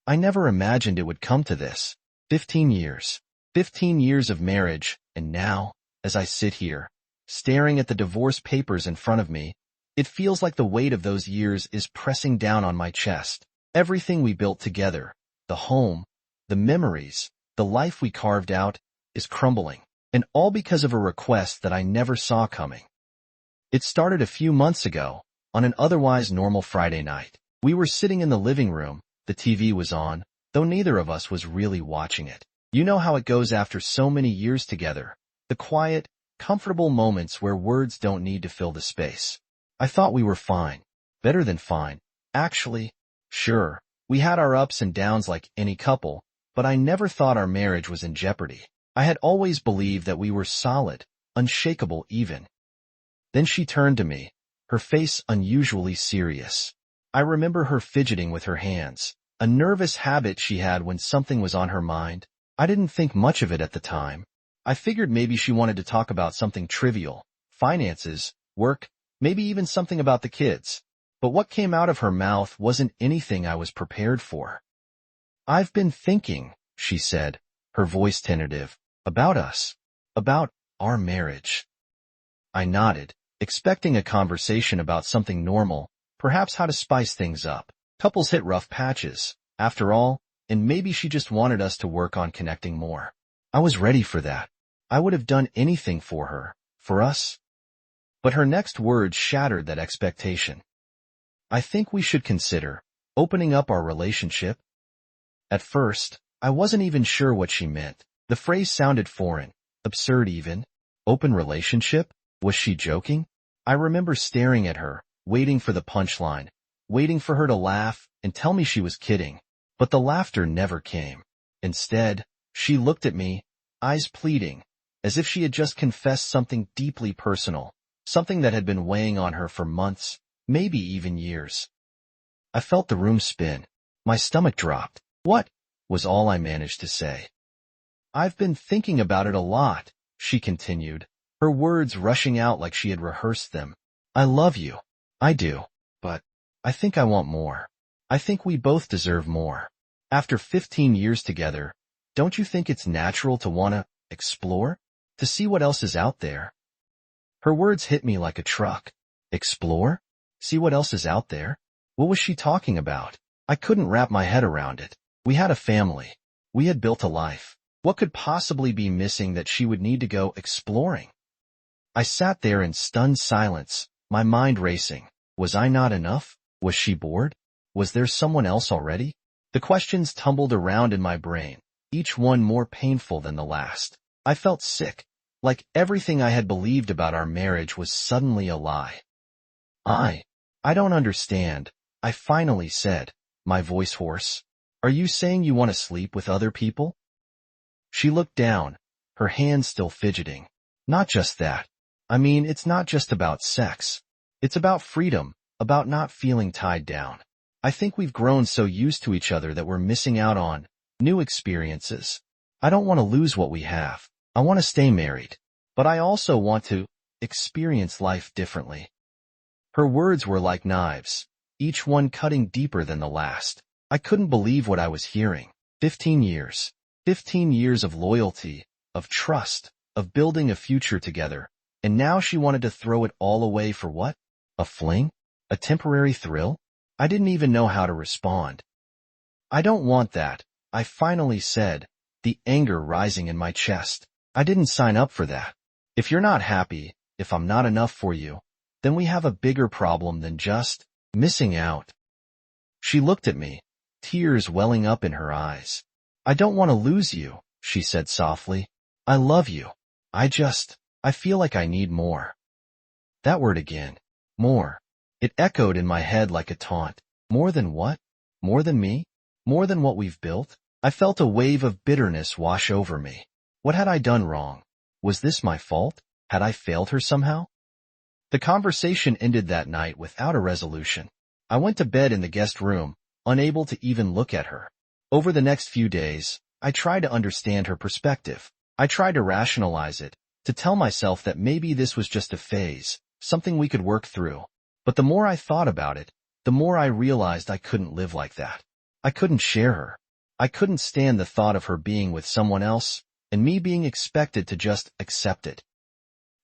I never imagined it would come to this. 15 years. 15 years of marriage, and now, as I sit here, staring at the divorce papers in front of me, it feels like the weight of those years is pressing down on my chest. Everything we built together, the home, the memories, the life we carved out, is crumbling, and all because of a request that I never saw coming. It started a few months ago, on an otherwise normal Friday night. We were sitting in the living room, the TV was on, though neither of us was really watching it. You know how it goes after so many years together, the quiet, comfortable moments where words don't need to fill the space. I thought we were fine, better than fine, actually. Sure, we had our ups and downs like any couple, but I never thought our marriage was in jeopardy. I had always believed that we were solid, unshakable even. Then she turned to me, her face unusually serious. I remember her fidgeting with her hands, a nervous habit she had when something was on her mind. I didn't think much of it at the time. I figured maybe she wanted to talk about something trivial, finances, work, maybe even something about the kids. But what came out of her mouth wasn't anything I was prepared for. "I've been thinking," she said, her voice tentative, "about us, about our marriage." I nodded, expecting a conversation about something normal, perhaps how to spice things up. Couples hit rough patches, after all, and maybe she just wanted us to work on connecting more. I was ready for that. I would have done anything for her, for us. But her next words shattered that expectation. "I think we should consider opening up our relationship." At first, I wasn't even sure what she meant. The phrase sounded foreign, absurd even. Open relationship? Was she joking? I remember staring at her, waiting for the punchline, waiting for her to laugh and tell me she was kidding. But the laughter never came. Instead, she looked at me, eyes pleading, as if she had just confessed something deeply personal, something that had been weighing on her for months, maybe even years. I felt the room spin. My stomach dropped. "What?" was all I managed to say. "I've been thinking about it a lot," she continued, her words rushing out like she had rehearsed them. "I love you. I do. But I think I want more. I think we both deserve more. After 15 years together, don't you think it's natural to want to explore? To see what else is out there?" Her words hit me like a truck. Explore? See what else is out there? What was she talking about? I couldn't wrap my head around it. We had a family. We had built a life. What could possibly be missing that she would need to go exploring? I sat there in stunned silence, my mind racing. Was I not enough? Was she bored? Was there someone else already? The questions tumbled around in my brain, each one more painful than the last. I felt sick, like everything I had believed about our marriage was suddenly a lie. I don't understand," I finally said, my voice hoarse. "Are you saying you want to sleep with other people?" She looked down, her hands still fidgeting. "Not just that. I mean, it's not just about sex. It's about freedom, about not feeling tied down. I think we've grown so used to each other that we're missing out on new experiences. I don't want to lose what we have. I want to stay married. But I also want to experience life differently." Her words were like knives, each one cutting deeper than the last. I couldn't believe what I was hearing. 15 years. 15 years of loyalty, of trust, of building a future together. And now she wanted to throw it all away for what? A fling? A temporary thrill? I didn't even know how to respond. "I don't want that," I finally said, the anger rising in my chest. "I didn't sign up for that. If you're not happy, if I'm not enough for you, then we have a bigger problem than just missing out." She looked at me, tears welling up in her eyes. "I don't want to lose you," she said softly. "I love you. I feel like I need more." That word again. More. It echoed in my head like a taunt. More than what? More than me? More than what we've built? I felt a wave of bitterness wash over me. What had I done wrong? Was this my fault? Had I failed her somehow? The conversation ended that night without a resolution. I went to bed in the guest room, unable to even look at her. Over the next few days, I tried to understand her perspective. I tried to rationalize it, to tell myself that maybe this was just a phase, something we could work through. But the more I thought about it, the more I realized I couldn't live like that. I couldn't share her. I couldn't stand the thought of her being with someone else, and me being expected to just accept it.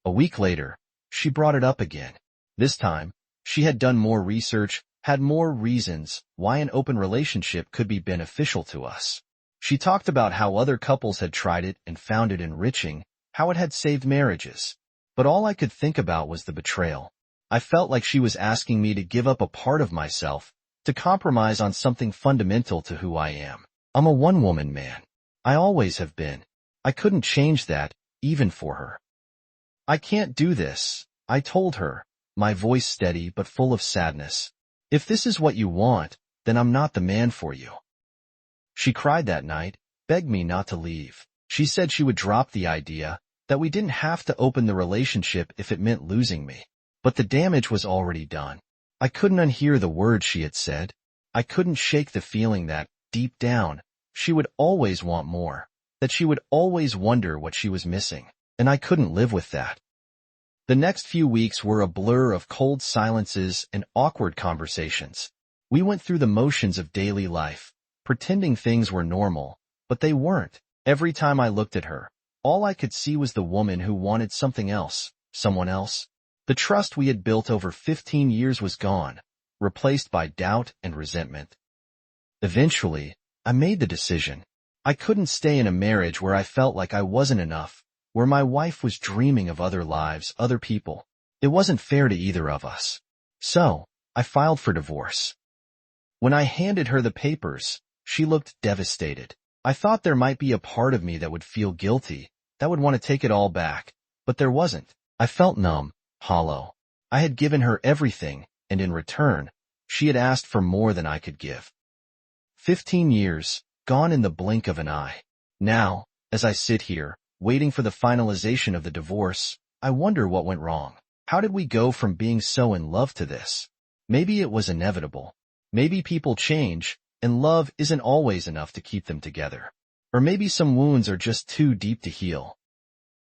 A week later, she brought it up again. This time, she had done more research, had more reasons why an open relationship could be beneficial to us. She talked about how other couples had tried it and found it enriching, how it had saved marriages. But all I could think about was the betrayal. I felt like she was asking me to give up a part of myself, to compromise on something fundamental to who I am. I'm a one-woman man. I always have been. I couldn't change that, even for her. I can't do this, I told her, my voice steady but full of sadness. If this is what you want, then I'm not the man for you. She cried that night, begged me not to leave. She said she would drop the idea, that we didn't have to open the relationship if it meant losing me. But the damage was already done. I couldn't unhear the words she had said. I couldn't shake the feeling that, deep down, she would always want more, that she would always wonder what she was missing, and I couldn't live with that. The next few weeks were a blur of cold silences and awkward conversations. We went through the motions of daily life, pretending things were normal, but they weren't. Every time I looked at her, all I could see was the woman who wanted something else, someone else. The trust we had built over 15 years was gone, replaced by doubt and resentment. Eventually, I made the decision. I couldn't stay in a marriage where I felt like I wasn't enough, where my wife was dreaming of other lives, other people. It wasn't fair to either of us. So, I filed for divorce. When I handed her the papers, she looked devastated. I thought there might be a part of me that would feel guilty, that would want to take it all back, but there wasn't. I felt numb, hollow. I had given her everything, and in return, she had asked for more than I could give. 15 years, gone in the blink of an eye. Now, as I sit here, waiting for the finalization of the divorce, I wonder what went wrong. How did we go from being so in love to this? Maybe it was inevitable. Maybe people change, and love isn't always enough to keep them together. Or maybe some wounds are just too deep to heal.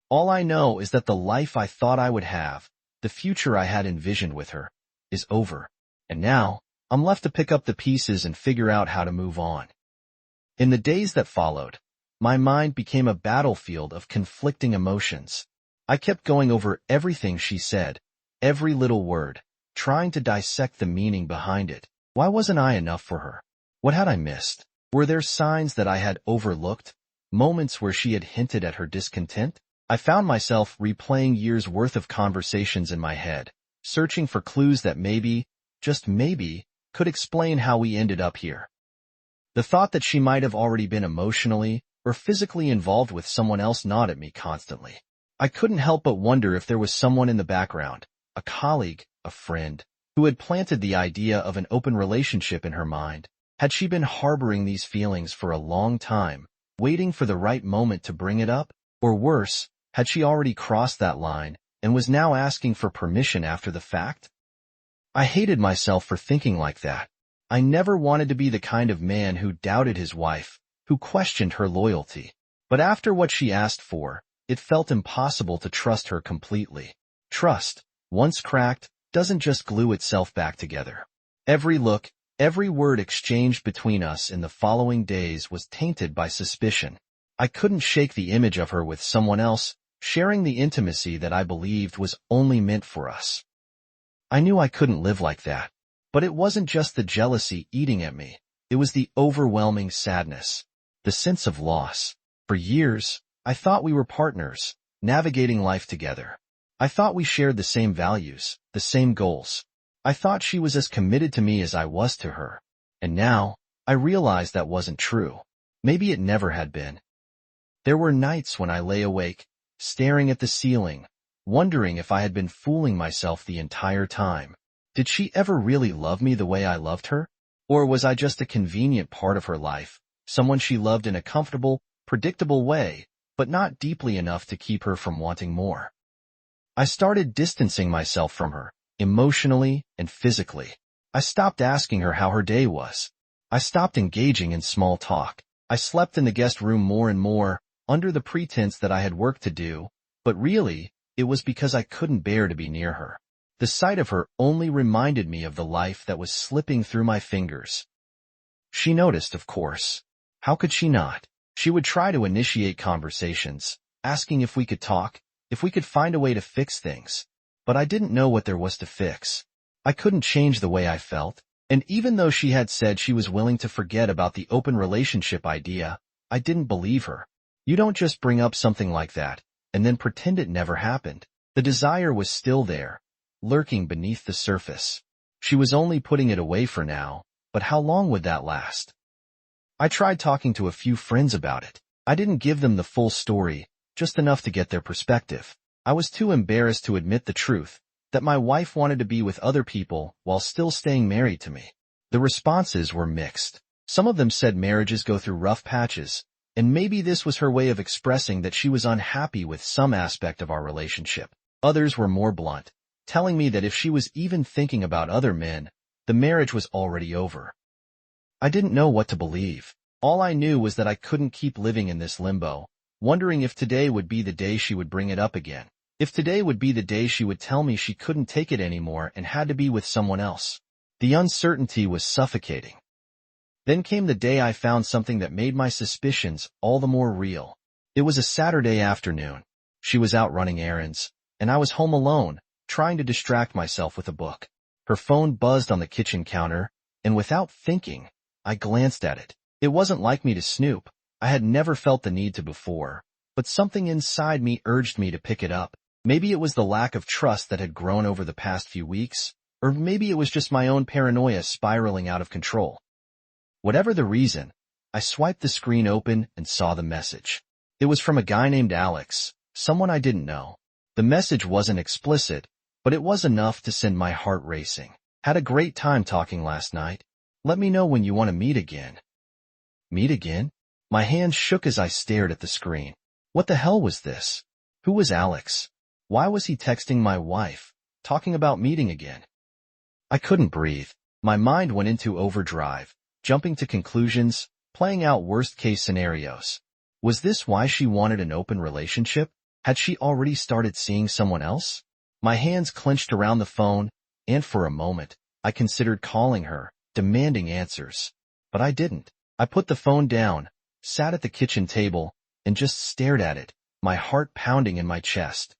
All I know is that the life I thought I would have, the future I had envisioned with her, is over. And now, I'm left to pick up the pieces and figure out how to move on. In the days that followed, my mind became a battlefield of conflicting emotions. I kept going over everything she said, every little word, trying to dissect the meaning behind it. Why wasn't I enough for her? What had I missed? Were there signs that I had overlooked? Moments where she had hinted at her discontent? I found myself replaying years' worth of conversations in my head, searching for clues that maybe, just maybe, could explain how we ended up here. The thought that she might have already been emotionally or physically involved with someone else gnawed at me constantly. I couldn't help but wonder if there was someone in the background, a colleague, a friend, who had planted the idea of an open relationship in her mind. Had she been harboring these feelings for a long time, waiting for the right moment to bring it up? Or worse, had she already crossed that line and was now asking for permission after the fact? I hated myself for thinking like that. I never wanted to be the kind of man who doubted his wife, who questioned her loyalty. But after what she asked for, it felt impossible to trust her completely. Trust, once cracked, doesn't just glue itself back together. Every look, every word exchanged between us in the following days was tainted by suspicion. I couldn't shake the image of her with someone else, sharing the intimacy that I believed was only meant for us. I knew I couldn't live like that. But it wasn't just the jealousy eating at me. It was the overwhelming sadness, the sense of loss. For years, I thought we were partners, navigating life together. I thought we shared the same values, the same goals. I thought she was as committed to me as I was to her. And now, I realized that wasn't true. Maybe it never had been. There were nights when I lay awake, staring at the ceiling, wondering if I had been fooling myself the entire time. Did she ever really love me the way I loved her? Or was I just a convenient part of her life, someone she loved in a comfortable, predictable way, but not deeply enough to keep her from wanting more? I started distancing myself from her, emotionally and physically. I stopped asking her how her day was. I stopped engaging in small talk. I slept in the guest room more and more, under the pretense that I had work to do, but really, it was because I couldn't bear to be near her. The sight of her only reminded me of the life that was slipping through my fingers. She noticed, of course. How could she not? She would try to initiate conversations, asking if we could talk, if we could find a way to fix things. But I didn't know what there was to fix. I couldn't change the way I felt. And even though she had said she was willing to forget about the open relationship idea, I didn't believe her. You don't just bring up something like that and then pretend it never happened. The desire was still there, lurking beneath the surface. She was only putting it away for now, but how long would that last? I tried talking to a few friends about it. I didn't give them the full story, just enough to get their perspective. I was too embarrassed to admit the truth, that my wife wanted to be with other people while still staying married to me. The responses were mixed. Some of them said marriages go through rough patches, and maybe this was her way of expressing that she was unhappy with some aspect of our relationship. Others were more blunt, telling me that if she was even thinking about other men, the marriage was already over. I didn't know what to believe. All I knew was that I couldn't keep living in this limbo, wondering if today would be the day she would bring it up again. If today would be the day she would tell me she couldn't take it anymore and had to be with someone else. The uncertainty was suffocating. Then came the day I found something that made my suspicions all the more real. It was a Saturday afternoon. She was out running errands, and I was home alone, trying to distract myself with a book. Her phone buzzed on the kitchen counter, and without thinking, I glanced at it. It wasn't like me to snoop. I had never felt the need to before, but something inside me urged me to pick it up. Maybe it was the lack of trust that had grown over the past few weeks, or maybe it was just my own paranoia spiraling out of control. Whatever the reason, I swiped the screen open and saw the message. It was from a guy named Alex, someone I didn't know. The message wasn't explicit, but it was enough to send my heart racing. Had a great time talking last night. Let me know when you want to meet again. Meet again? My hands shook as I stared at the screen. What the hell was this? Who was Alex? Why was he texting my wife, talking about meeting again? I couldn't breathe. My mind went into overdrive, jumping to conclusions, playing out worst-case scenarios. Was this why she wanted an open relationship? Had she already started seeing someone else? My hands clenched around the phone, and for a moment, I considered calling her, demanding answers. But I didn't. I put the phone down, sat at the kitchen table, and just stared at it, my heart pounding in my chest.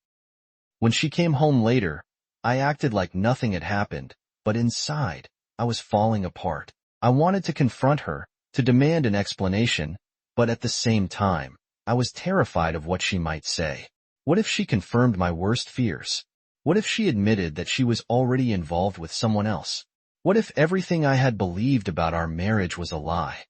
When she came home later, I acted like nothing had happened, but inside, I was falling apart. I wanted to confront her, to demand an explanation, but at the same time, I was terrified of what she might say. What if she confirmed my worst fears? What if she admitted that she was already involved with someone else? What if everything I had believed about our marriage was a lie?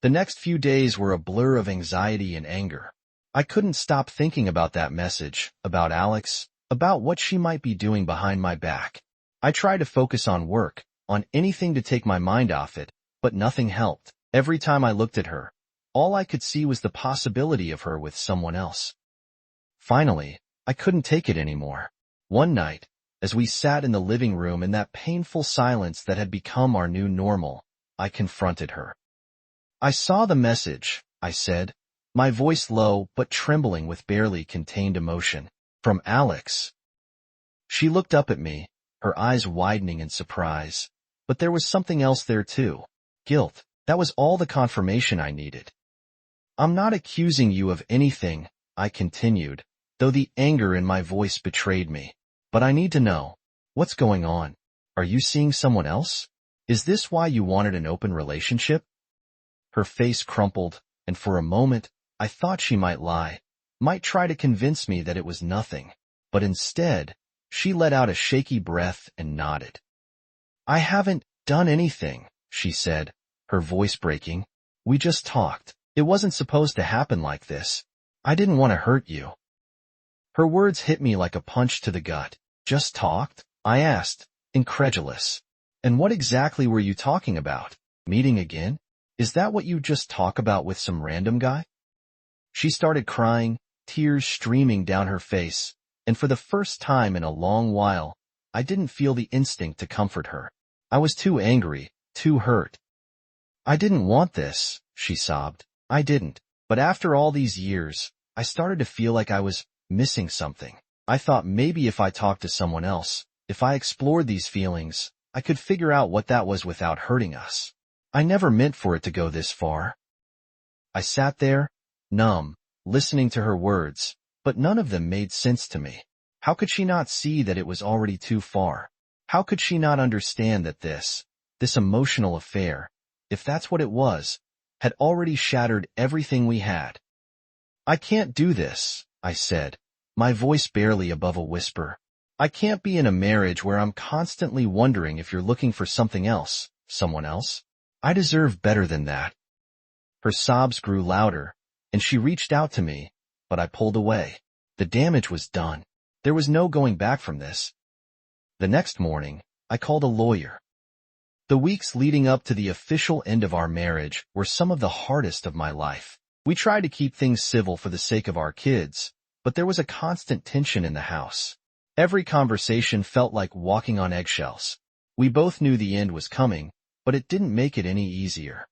The next few days were a blur of anxiety and anger. I couldn't stop thinking about that message, about Alex, about what she might be doing behind my back. I tried to focus on work, on anything to take my mind off it, but nothing helped. Every time I looked at her, all I could see was the possibility of her with someone else. Finally, I couldn't take it anymore. One night, as we sat in the living room in that painful silence that had become our new normal, I confronted her. I saw the message, I said, my voice low but trembling with barely contained emotion. From Alex. She looked up at me, her eyes widening in surprise. But there was something else there too. Guilt. That was all the confirmation I needed. I'm not accusing you of anything, I continued, though the anger in my voice betrayed me. But I need to know. What's going on? Are you seeing someone else? Is this why you wanted an open relationship? Her face crumpled, and for a moment, I thought she might lie, might try to convince me that it was nothing. But instead, she let out a shaky breath and nodded. I haven't done anything, she said, her voice breaking. We just talked. It wasn't supposed to happen like this. I didn't want to hurt you. Her words hit me like a punch to the gut. Just talked? I asked, incredulous. And what exactly were you talking about? Meeting again? Is that what you just talk about with some random guy? She started crying, tears streaming down her face, and for the first time in a long while, I didn't feel the instinct to comfort her. I was too angry, too hurt. I didn't want this, she sobbed. I didn't. But after all these years, I started to feel like I was missing something. I thought maybe if I talked to someone else, if I explored these feelings, I could figure out what that was without hurting us. I never meant for it to go this far. I sat there, numb, listening to her words, but none of them made sense to me. How could she not see that it was already too far? How could she not understand that this emotional affair, if that's what it was, had already shattered everything we had? I can't do this, I said, my voice barely above a whisper. I can't be in a marriage where I'm constantly wondering if you're looking for something else, someone else. I deserve better than that. Her sobs grew louder, and she reached out to me, but I pulled away. The damage was done. There was no going back from this. The next morning, I called a lawyer. The weeks leading up to the official end of our marriage were some of the hardest of my life. We tried to keep things civil for the sake of our kids, but there was a constant tension in the house. Every conversation felt like walking on eggshells. We both knew the end was coming, but it didn't make it any easier.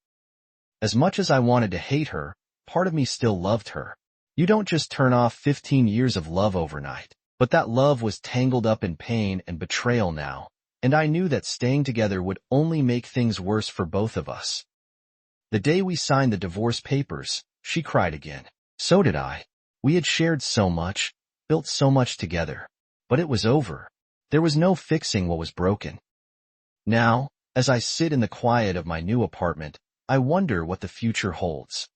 As much as I wanted to hate her, part of me still loved her. You don't just turn off 15 years of love overnight. But that love was tangled up in pain and betrayal now, and I knew that staying together would only make things worse for both of us. The day we signed the divorce papers, she cried again. So did I. We had shared so much, built so much together. But it was over. There was no fixing what was broken. Now, as I sit in the quiet of my new apartment, I wonder what the future holds.